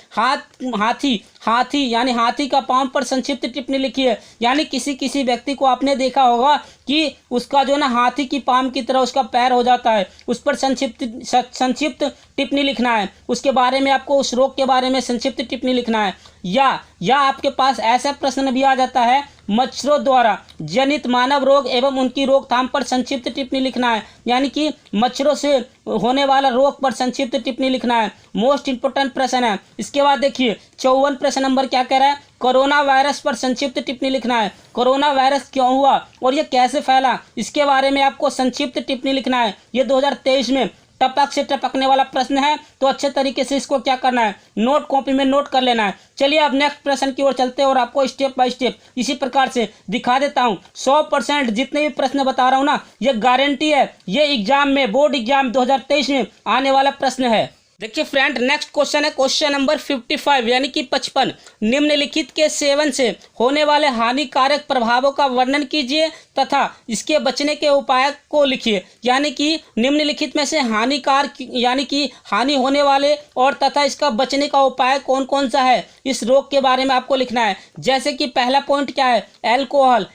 हाथी यानी हाथी का पांव पर संक्षिप्त टिप्पणी लिखिए। यानी किसी व्यक्ति को आपने देखा होगा कि उसका जो ना हाथी की पांव की तरह उसका पैर हो जाता है, उस पर संक्षिप्त टिप्पणी लिखना है। उसके बारे में आपको उस रोग के बारे में संक्षिप्त टिप्पणी लिखना है। या आपके पास ऐसा प्रश्न भी आ जाता है, मच्छरों द्वारा जनित मानव रोग एवं उनकी रोकथाम पर संक्षिप्त टिप्पणी लिखना है। यानी कि मच्छरों से होने वाला रोग पर संक्षिप्त टिप्पणी लिखना है। मोस्ट इंपोर्टेंट प्रश्न है। इसके बाद देखिए 54 प्रश्न नंबर क्या कह रहा है, कोरोना वायरस पर संक्षिप्त टिप्पणी लिखना है। कोरोना वायरस क्यों हुआ और ये कैसे फैला, इसके बारे में आपको संक्षिप्त टिप्पणी लिखना है। ये 2023 में टपक से टपकने वाला प्रश्न है, तो अच्छे तरीके से इसको क्या करना है, नोट कॉपी में नोट कर लेना है। चलिए अब नेक्स्ट प्रश्न की ओर चलते हैं और आपको स्टेप बाय स्टेप इसी प्रकार से दिखा देता हूं। 100% जितने भी प्रश्न बता रहा हूं ना, ये गारंटी है, ये एग्जाम में बोर्ड एग्जाम 2023 में आने वाला प्रश्न है। देखिए फ्रेंड नेक्स्ट क्वेश्चन है क्वेश्चन नंबर 55 यानी कि 55। निम्नलिखित के सेवन से होने वाले हानिकारक प्रभावों का वर्णन कीजिए तथा इसके बचने के उपाय को लिखिए। यानी कि निम्नलिखित में से यानी कि हानि होने वाले और तथा इसका बचने का उपाय कौन कौन सा है, इस रोग के बारे में आपको लिखना है। जैसे कि पहला पॉइंट क्या है, एल्कोहल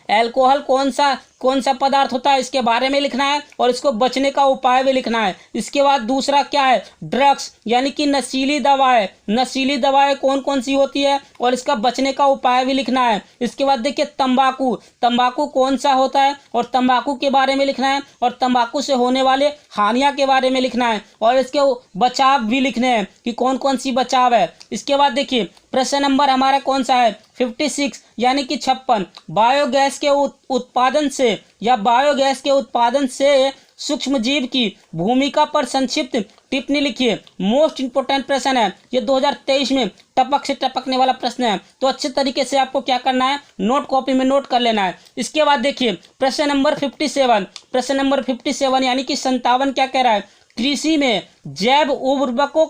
कौन सा पदार्थ होता है, इसके बारे में लिखना है और इसको बचने का उपाय भी लिखना है। इसके बाद दूसरा क्या है, ड्रग्स यानी कि नशीली दवाएं कौन कौन सी होती है और इसका बचने का उपाय भी लिखना है। इसके बाद देखिए तंबाकू कौन सा होता है और तंबाकू के बारे में लिखना है और तंबाकू से होने वाले हानियां के बारे में लिखना है और इसके बचाव भी लिखने हैं कि कौन कौन सी बचाव है। इसके बाद देखिए प्रश्न नंबर हमारा कौन सा है, 56 यानी कि 56। बायोगैस के उत्पादन से सूक्ष्म जीव की भूमिका पर संक्षिप्त टिप्पणी लिखिए। मोस्ट इंपोर्टेंट प्रश्न है, ये 2023 में टपक से टपकने वाला प्रश्न है, तो अच्छे तरीके से आपको क्या करना है, नोट कॉपी में नोट कर लेना है। इसके बाद देखिए प्रश्न नंबर 57 यानी कि 57 क्या कह रहा है, कृषि में जैव उर्वरकों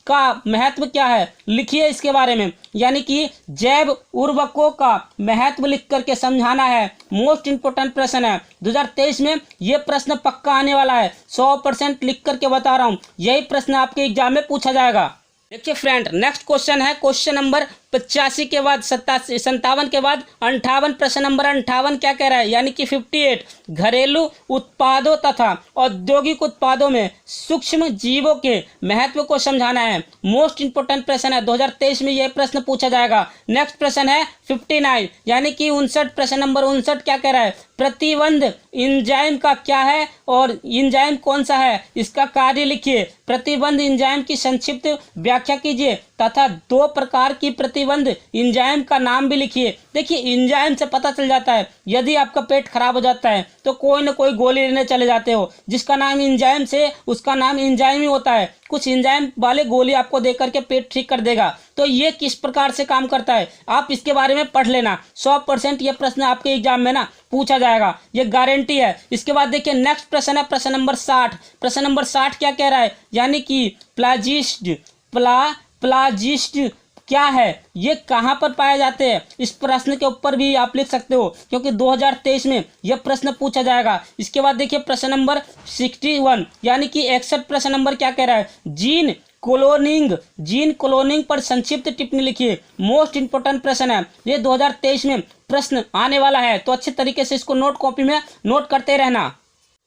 का महत्व क्या है, लिखिए इसके बारे में। यानी कि जैव उर्वरकों का महत्व लिख करके समझाना है। मोस्ट इंपोर्टेंट प्रश्न है, 2023 में ये प्रश्न पक्का आने वाला है, 100% लिख करके बता रहा हूँ, यही प्रश्न आपके एग्जाम में पूछा जाएगा। देखिए फ्रेंड नेक्स्ट क्वेश्चन है क्वेश्चन नंबर 85 के बाद 57 के बाद 58। प्रश्न नंबर 58 क्या कह रहा है, यानी कि 58 घरेलू उत्पादों तथा औद्योगिक उत्पादों में सूक्ष्म जीवों के महत्व को समझाना है। मोस्ट इंपोर्टेंट प्रश्न है, 2023 में यह प्रश्न पूछा जाएगा। नेक्स्ट प्रश्न है 59 यानी कि 59। प्रश्न नंबर 59 क्या कह रहा है, प्रतिबंध एंजाइम का क्या है और एंजाइम कौन सा है, इसका कार्य लिखिए। प्रतिबंध एंजाइम की संक्षिप्त व्याख्या कीजिए तथा 2 प्रकार की प्रतिबंध एंजाइम का नाम भी लिखिए। देखिए एंजाइम से पता चल जाता है, यदि आपका पेट खराब हो जाता है तो कोई ना कोई गोली लेने चले जाते हो, जिसका नाम एंजाइम से उसका नाम एंजाइम ही होता है। कुछ एंजाइम वाले गोली आपको दे करके पेट ठीक कर देगा। तो ये किस प्रकार से काम करता है आप इसके बारे में पढ़ लेना, 100% ये प्रश्न आपके एग्जाम में ना पूछा जाएगा, ये गारंटी है। इसके बाद देखिए नेक्स्ट प्रश्न है प्रश्न नंबर 60। प्रश्न नंबर 60 क्या कह रहा है, यानी कि प्लाजिस्ट क्या है, ये कहाँ पर पाए जाते हैं, इस प्रश्न के ऊपर भी आप लिख सकते हो क्योंकि 2023 में यह प्रश्न पूछा जाएगा। इसके बाद देखिए प्रश्न नंबर 61 यानी कि 61 प्रश्न नंबर क्या कह रहा है, जीन क्लोनिंग, जीन क्लोनिंग पर संक्षिप्त टिप्पणी लिखिए। मोस्ट इंपोर्टेंट प्रश्न है, ये 2023 में प्रश्न आने वाला है, तो अच्छे तरीके से इसको नोट कॉपी में नोट करते रहना।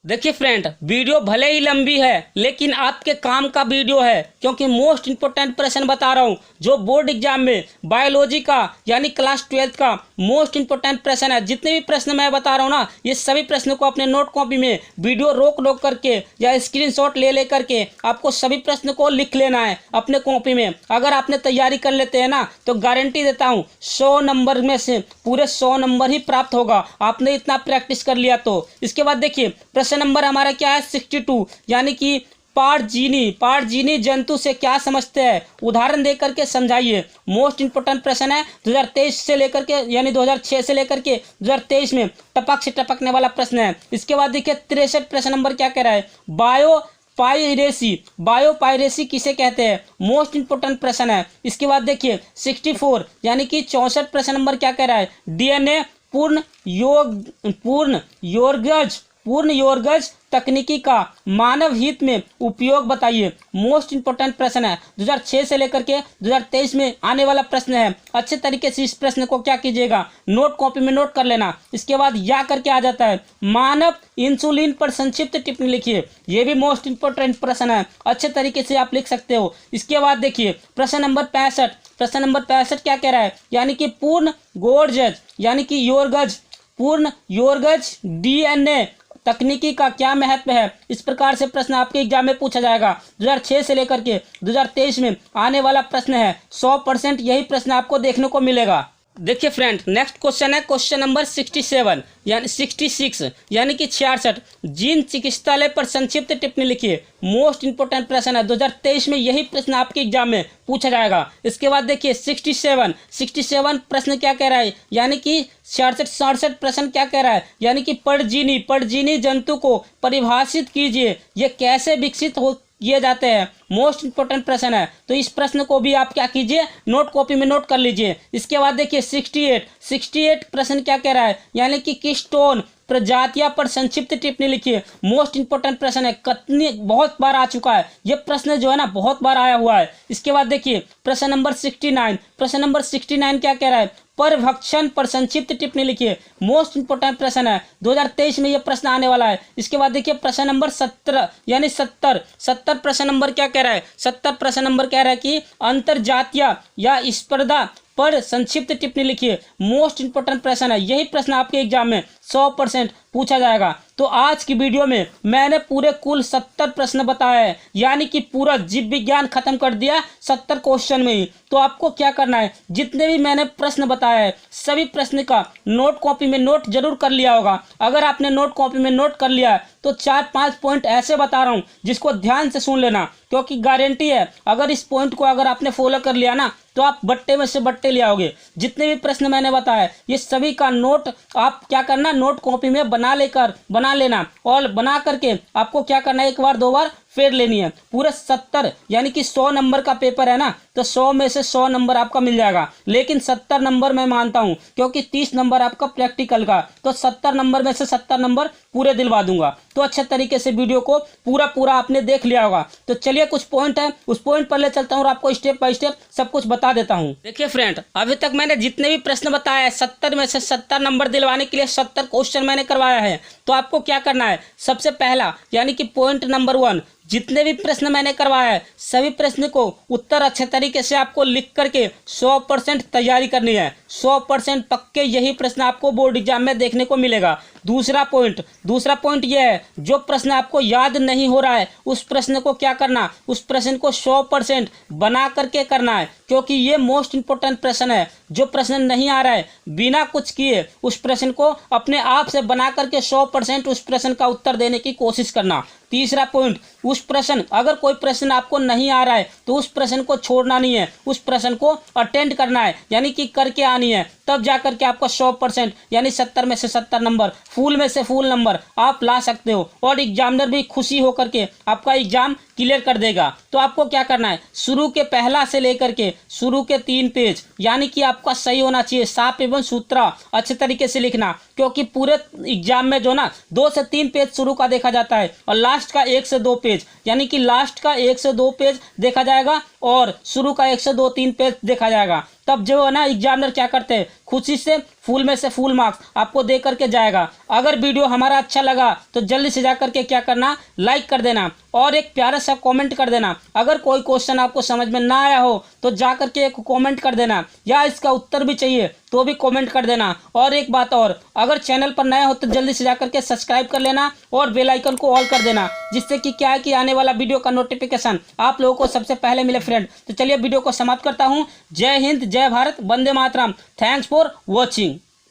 देखिए फ्रेंड, वीडियो भले ही लंबी है लेकिन आपके काम का वीडियो है, क्योंकि मोस्ट इंपोर्टेंट प्रश्न बता रहा हूँ जो बोर्ड एग्जाम में बायोलॉजी का यानी क्लास 12 का मोस्ट इंपोर्टेंट प्रश्न है। जितने भी प्रश्न मैं बता रहा हूँ ना, ये सभी प्रश्नों को अपने नोट कॉपी में वीडियो रोक करके या स्क्रीनशॉट ले करके आपको सभी प्रश्न को लिख लेना है अपने कॉपी में। अगर आपने तैयारी कर लेते हैं ना, तो गारंटी देता हूँ 100 नंबर में से पूरे 100 नंबर ही प्राप्त होगा, आपने इतना प्रैक्टिस कर लिया तो। इसके बाद देखिए प्रश्न नंबर हमारा क्या है 62, यानी कि पारजीनी जंतु से क्या समझते हैं, उदाहरण दे करके समझाइए। मोस्ट इंपोर्टेंट प्रश्न है 2023 से लेकर के यानी 2006 से लेकर के 2023 में टपक से टपकने वाला प्रश्न है। इसके बाद देखिए 63 प्रश्न नंबर क्या कह रहा है, बायोपायरेसी किसे कहते हैं, मोस्ट इंपोर्टेंट प्रश्न है। इसके बाद देखिए 64 यानी कि 64 प्रश्न नंबर क्या कह रहा है, डीएनए पूर्ण योरगज तकनीकी का मानव हित में उपयोग बताइए। मोस्ट इंपोर्टेंट प्रश्न है, 2006 से लेकर के 2023 में आने वाला प्रश्न है। अच्छे तरीके से इस प्रश्न को क्या कीजिएगा, नोट कॉपी में नोट कर लेना। इसके बाद या करके आ जाता है, मानव इंसुलिन पर संक्षिप्त टिप्पणी लिखिए। ये भी मोस्ट इंपोर्टेंट प्रश्न है, अच्छे तरीके से आप लिख सकते हो। इसके बाद देखिए प्रश्न नंबर 65 क्या कह रहा है, यानी कि पूर्ण योरगज डीएनए तकनीकी का क्या महत्व है। इस प्रकार से प्रश्न आपके एग्जाम में पूछा जाएगा। 2006 से लेकर के 2023 में आने वाला प्रश्न है, 100% यही प्रश्न आपको देखने को मिलेगा। देखिए फ्रेंड, नेक्स्ट क्वेश्चन है क्वेश्चन नंबर 66 यानी कि 66, जीन चिकित्सालय पर संक्षिप्त टिप्पणी लिखिए। मोस्ट इंपोर्टेंट प्रश्न है, 2023 में यही प्रश्न आपके एग्जाम में पूछा जाएगा। इसके बाद देखिए 67 प्रश्न क्या कह रहा है, यानी कि 67 प्रश्न क्या कह रहा है, यानी कि परजीनी जंतु को परिभाषित कीजिए, ये कैसे विकसित हो किए जाते हैं। मोस्ट इंपोर्टेंट प्रश्न है, तो इस प्रश्न को भी आप क्या कीजिए, नोट कॉपी में नोट कर लीजिए। इसके बाद देखिए 68 प्रश्न क्या कह रहा है, यानी कि किस्टोन प्रजातियां पर संक्षिप्त टिप्पणी लिखिए। मोस्ट इंपोर्टेंट प्रश्न है, कितनी बहुत बार आ चुका है ये प्रश्न, जो है ना बहुत बार आया हुआ है। इसके बाद देखिए प्रश्न नंबर 69 क्या कह रहा है, परभक्षण पर संक्षिप्त टिप्पणी लिखिए। मोस्ट इंपोर्टेंट प्रश्न है, 2023 में यह प्रश्न आने वाला है। इसके बाद देखिए प्रश्न नंबर 17 यानी 70 प्रश्न नंबर क्या कह रहा है, 70 प्रश्न नंबर कह रहा है कि अंतरजातीय या स्पर्धा पर संक्षिप्त टिप्पणी लिखिए। मोस्ट इंपोर्टेंट प्रश्न है, यही प्रश्न आपके एग्जाम में 100% पूछा जाएगा। तो आज की वीडियो में मैंने पूरे कुल 70 प्रश्न बताए हैं, यानी कि पूरा जीव विज्ञान खत्म कर दिया 70 क्वेश्चन में ही। तो आपको क्या करना है, जितने भी मैंने प्रश्न बताए हैं सभी प्रश्न का नोट कॉपी में नोट जरूर कर लिया होगा। अगर आपने नोट कॉपी में नोट कर लिया है तो 4-5 पॉइंट ऐसे बता रहा हूँ जिसको ध्यान से सुन लेना, क्योंकि गारंटी है अगर इस पॉइंट को अगर आपने फॉलो कर लिया ना, तो आप बट्टे में से बट्टे ले आओगे। जितने भी प्रश्न मैंने बताया ये सभी का नोट आप क्या करना, नोट कॉपी में बना लेना, और बना करके आपको क्या करना है, 1-2 बार फेर लेनी है। पूरे 70 यानी कि 100 नंबर का पेपर है ना, तो 100 में से 100 नंबर आपका मिल जाएगा। लेकिन 70 नंबर मैं मानता हूं, क्योंकि 30 नंबर आपका प्रैक्टिकल का, तो 70 नंबर में से 70 नंबर पूरे दिलवा दूंगा। तो अच्छे तरीके से वीडियो को पूरा आपने देख लिया होगा। तो चलिए कुछ पॉइंट है, उस पॉइंट पर ले चलता हूँ और आपको स्टेप बाय स्टेप सब कुछ बता देता हूँ। देखिए फ्रेंड, अभी तक मैंने जितने भी प्रश्न बताए 70 में से 70 नंबर दिलवाने के लिए 70 क्वेश्चन मैंने करवाया है। तो आपको क्या करना है, सबसे पहला यानी कि पॉइंट नंबर 1, जितने भी प्रश्न मैंने करवाया है सभी प्रश्न को उत्तर अच्छे तरीके से आपको लिख करके 100% तैयारी करनी है। 100% पक्के यही प्रश्न आपको बोर्ड एग्जाम में देखने को मिलेगा। दूसरा पॉइंट यह है, जो प्रश्न आपको याद नहीं हो रहा है उस प्रश्न को क्या करना, उस प्रश्न को 100% बना करके करना है, क्योंकि ये मोस्ट इंपोर्टेंट प्रश्न है। जो प्रश्न नहीं आ रहा है बिना कुछ किए उस प्रश्न को अपने आप से बना करके 100% उस प्रश्न का उत्तर देने की कोशिश करना। तीसरा पॉइंट, उस प्रश्न अगर कोई प्रश्न आपको नहीं आ रहा है तो उस प्रश्न को छोड़ना नहीं है, उस प्रश्न को अटेंड करना है, यानी कि करके आनी है। तब जाकर के आपका 100% यानी 70 में से 70 नंबर, फुल में से फुल नंबर आप ला सकते हो, और एग्जामिनर भी खुशी होकर के आपका एग्जाम क्लियर कर देगा। तो आपको क्या करना है, शुरू के पहला से लेकर के शुरू के 3 पेज यानी कि आपका सही होना चाहिए, साफ एवं सूत्रा अच्छे तरीके से लिखना, क्योंकि पूरे एग्जाम में जो ना 2 से 3 पेज शुरू का देखा जाता है और लास्ट का 1 से 2 पेज, यानी कि लास्ट का 1 से 2 पेज देखा जाएगा और शुरू का 1 से 2-3 पेज देखा जाएगा। तब जो है ना एग्जामिनर क्या करते हैं, खुशी से फुल में से फुल मार्क्स आपको दे करके जाएगा। अगर वीडियो हमारा अच्छा लगा तो जल्दी से जा करके क्या करना, लाइक कर देना और एक प्यारा सा कमेंट कर देना। अगर कोई क्वेश्चन आपको समझ में ना आया हो तो जा करके एक कमेंट कर देना, या इसका उत्तर भी चाहिए तो भी कमेंट कर देना। और एक बात और, अगर चैनल पर नया हो तो जल्दी से जा करके सब्सक्राइब कर लेना और बेल आइकन को ऑल कर देना, जिससे कि क्या है कि आने वाला वीडियो का नोटिफिकेशन आप लोगों को सबसे पहले मिले फ्रेंड। तो चलिए वीडियो को समाप्त करता हूँ। जय हिंद, जय भारत, वंदे मातरम। Thanks for watching.